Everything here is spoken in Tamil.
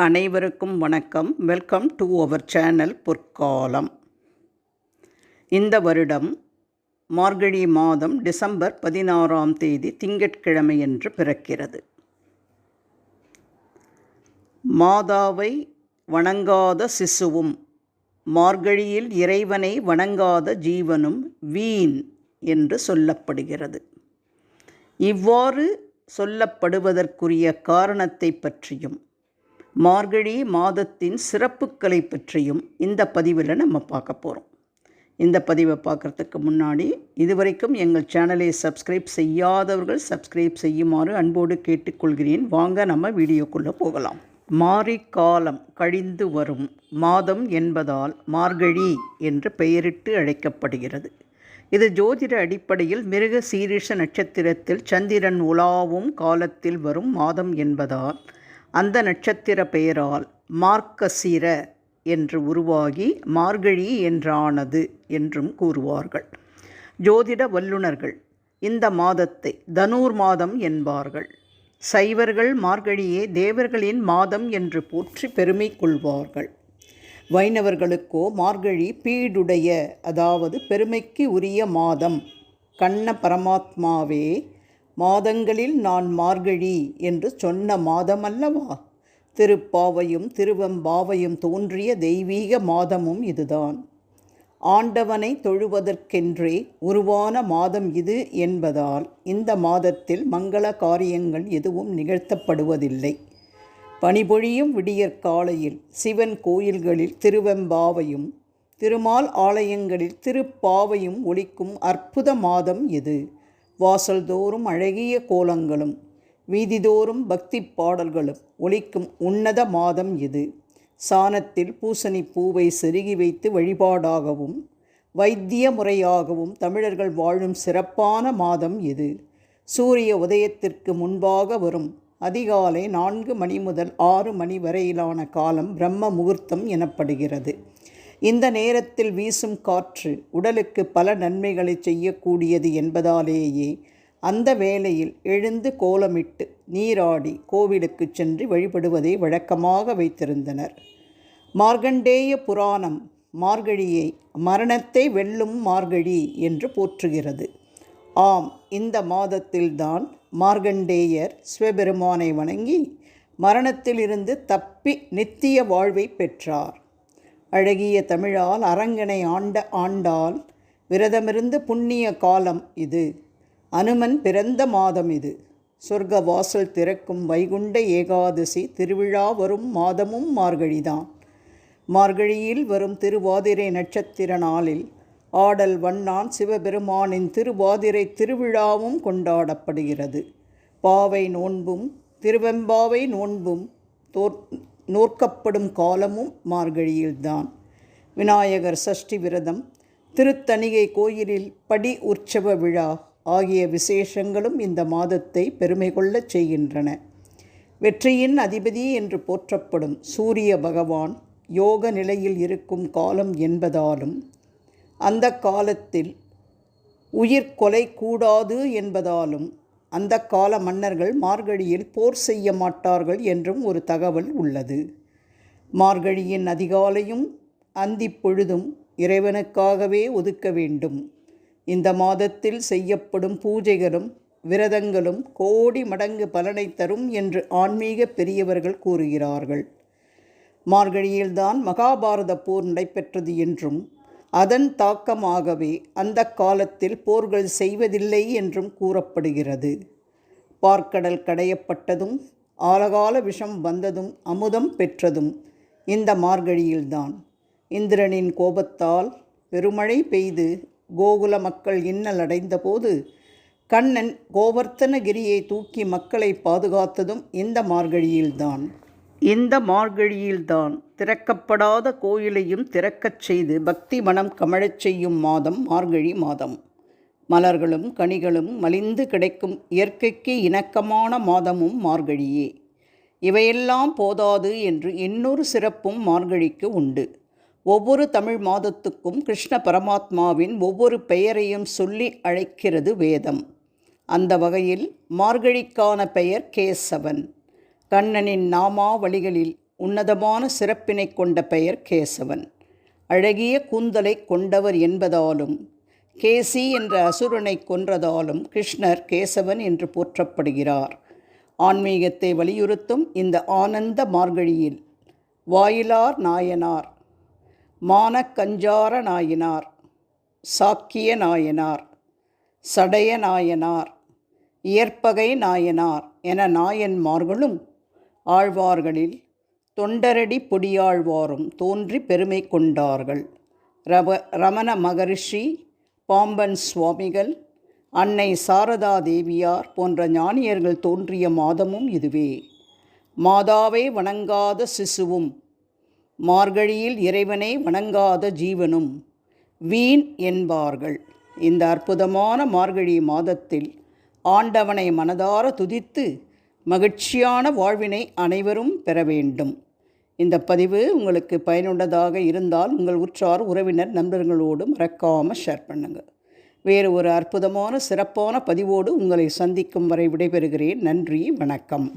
அனைவருக்கும் வணக்கம். வெல்கம் டு அவர் சேனல் பொற்காலம். இந்த வருடம் மார்கழி மாதம் டிசம்பர் 16ஆம் தேதி திங்கட்கிழமையன்று பிறக்கிறது. மாதாவை வணங்காத சிசுவும் மார்கழியில் இறைவனை வணங்காத ஜீவனும் வீண் என்று சொல்லப்படுகிறது. இவ்வாறு சொல்லப்படுவதற்குரிய காரணத்தை பற்றியும் மார்கழி மாதத்தின் சிறப்புக்களை பற்றியும் இந்த பதிவில் நம்ம பார்க்க போகிறோம். இந்த பதிவை பார்க்குறதுக்கு முன்னாடி இதுவரைக்கும் எங்கள் சேனலை சப்ஸ்கிரைப் செய்யாதவர்கள் சப்ஸ்கிரைப் செய்யுமாறு அன்போடு கேட்டுக்கொள்கிறேன். வாங்க நம்ம வீடியோக்குள்ளே போகலாம். மாரிக்காலம் கழிந்து வரும் மாதம் என்பதால் மார்கழி என்று பெயரிட்டு அழைக்கப்படுகிறது. இது ஜோதிட அடிப்படையில் மிருக சீரிஷ நட்சத்திரத்தில் சந்திரன் உலாவும் காலத்தில் வரும் மாதம் என்பதால் அந்த நட்சத்திர பெயரால் மார்க்கசிர என்று உருவாகி மார்கழி என்றானது என்றும் கூறுவார்கள். ஜோதிட வல்லுநர்கள் இந்த மாதத்தை தனுர் மாதம் என்பார்கள். சைவர்கள் மார்கழியே தேவர்களின் மாதம் என்று போற்றி பெருமை கொள்வார்கள். வைணவர்களுக்கோ மார்கழி பீடுடைய, அதாவது பெருமைக்கு உரிய மாதம். கண்ண பரமாத்மாவே மாதங்களில் நான் மார்கழி என்று சொன்ன மாதமல்லவா? திருப்பாவையும் திருவெம்பாவையும் தோன்றிய தெய்வீக மாதமும் இதுதான். ஆண்டவனை தொழுவதற்கென்றே உருவான மாதம் இது என்பதால் இந்த மாதத்தில் மங்கள காரியங்கள் எதுவும் நிகழ்த்தப்படுவதில்லை. பனிபொழியும் விடியற்காலையில் சிவன் கோயில்களில் திருவெம்பாவையும் திருமால் ஆலயங்களில் திருப்பாவையும் ஒலிக்கும் அற்புத மாதம் இது. வாசல்தோறும் அழகிய கோலங்களும் வீதிதோறும் பக்தி பாடல்களும் ஒலிக்கும் உன்னத மாதம் இது. சாணத்தில் பூசணி பூவை செருகி வைத்து வழிபாடாகவும் வைத்திய முறையாகவும் தமிழர்கள் வாழும் சிறப்பான மாதம் இது. சூரிய உதயத்திற்கு முன்பாக வரும் அதிகாலை 4 மணி முதல் 6 மணி வரையிலான காலம் பிரம்ம முகூர்த்தம் எனப்படுகிறது. இந்த நேரத்தில் வீசும் காற்று உடலுக்கு பல நன்மைகளை செய்யக்கூடியது என்பதாலேயே அந்த வேளையில் எழுந்து கோலமிட்டு நீராடி கோவிலுக்கு சென்று வழிபடுவதை வழக்கமாக வைத்திருந்தனர். மார்க்கண்டேய புராணம் மார்கழியை மரணத்தை வெல்லும் மார்கழி என்று போற்றுகிறது. ஆம், இந்த மாதத்தில்தான் மார்க்கண்டேயர் சிவபெருமானை வணங்கி மரணத்திலிருந்து தப்பி நித்திய வாழ்வை பெற்றார். அழகிய தமிழால் அரங்கனை ஆண்டால் விரதமிருந்து புண்ணிய காலம் இது. அனுமன் பிறந்த மாதம் இது. சொர்க்க வாசல் திறக்கும் வைகுண்ட ஏகாதசி திருவிழா வரும் மாதமும் மார்கழிதான். மார்கழியில் வரும் திருவாதிரை நட்சத்திர நாளில் ஆடல் வண்ணான் சிவபெருமானின் திருவாதிரை திருவிழாவும் கொண்டாடப்படுகிறது. பாவை நோன்பும் திருவெம்பாவை நோன்பும் நோக்கப்படும் காலமும் மார்கழியில்தான். விநாயகர் சஷ்டி விரதம், திருத்தணிகை கோயிலில் படி உற்சவ விழா ஆகிய விசேஷங்களும் இந்த மாதத்தை பெருமை கொள்ளச் செய்கின்றன. வெற்றியின் அதிபதி என்று போற்றப்படும் சூரிய பகவான் யோக நிலையில் இருக்கும் காலம் என்பதாலும் அந்த காலத்தில் உயிர் கொலை கூடாது என்பதாலும் அந்த கால மன்னர்கள் மார்கழியில் போர் செய்ய மாட்டார்கள் என்றும் ஒரு தகவல் உள்ளது. மார்கழியின் அதிகாலையும் அந்தி பொழுதும் இறைவனுக்காகவே ஒதுக்க வேண்டும். இந்த மாதத்தில் செய்யப்படும் பூஜைகளும் விரதங்களும் கோடி மடங்கு பலனை தரும் என்று ஆன்மீக பெரியவர்கள் கூறுகிறார்கள். மார்கழியில்தான் மகாபாரத போர் நடைபெற்றது என்றும் அதன் தாக்கமாகவே அந்த காலத்தில் போர்கள் செய்வதில்லை என்றும் கூறப்படுகிறது. பார்க்கடல் கடையப்பட்டதும் ஆலகால விஷம் வந்ததும் அமுதம் பெற்றதும் இந்த மார்கழியில்தான். இந்திரனின் கோபத்தால் பெருமழை பெய்து கோகுல மக்கள் இன்னல் அடைந்தபோது கண்ணன் கோவர்த்தனகிரியை தூக்கி மக்களை பாதுகாத்ததும் இந்த மார்கழியில்தான். இந்த மார்கழியில்தான் திறக்கப்படாத கோயிலையும் திறக்கச் செய்து பக்தி மனம் கமழச் செய்யும் மாதம் மார்கழி மாதம். மலர்களும் கனிகளும் மலிந்து கிடைக்கும் இயற்கைக்கு இணக்கமான மாதமும் மார்கழியே. இவையெல்லாம் போதாது என்று இன்னொரு சிறப்பும் மார்கழிக்கு உண்டு. ஒவ்வொரு தமிழ் மாதத்துக்கும் கிருஷ்ண பரமாத்மாவின் ஒவ்வொரு பெயரையும் சொல்லி அழைக்கிறது வேதம். அந்த வகையில் மார்கழிக்கான பெயர் கேசவன். கண்ணனின் நாமாவளிகளில் உன்னதமான சிறப்பினை கொண்ட பெயர் கேசவன். அழகிய கூந்தலை கொண்டவர் என்பதாலும் கேசி என்ற அசுரனை கொன்றதாலும் கிருஷ்ணர் கேசவன் என்று போற்றப்படுகிறார். ஆன்மீகத்தை வலியுறுத்தும் இந்த ஆனந்த மார்கழியில் வாயிலார் நாயனார், மானக்கஞ்சார நாயனார், சாக்கிய நாயனார், சடைய நாயனார், இயற்பகை நாயனார் என நாயன்மார்களும் ஆழ்வார்களில் தொண்டரடி பொடியாழ்வாரும் தோன்றி பெருமை கொண்டார்கள். ரமண மகரிஷி, பாம்பன் சுவாமிகள், அன்னை சாரதா தேவியார் போன்ற ஞானியர்கள் தோன்றிய மாதமும் இதுவே. மாதாவை வணங்காத சிசுவும், மார்கழியில் இறைவனை வணங்காத ஜீவனும் வீண் என்பார்கள். இந்த அற்புதமான மார்கழி மாதத்தில் ஆண்டவனை மனதார துதித்து மகிழ்ச்சியான வாழ்வினை அனைவரும் பெற வேண்டும். இந்த பதிவு உங்களுக்கு பயனுள்ளதாக இருந்தால் உங்கள் உற்றார் உறவினர் நண்பர்களோடு மறக்காமல் ஷேர் பண்ணுங்கள். வேறு ஒரு அற்புதமான சிறப்பான பதிவோடு உங்களை சந்திக்கும் வரை விடைபெறுகிறேன். நன்றி, வணக்கம்.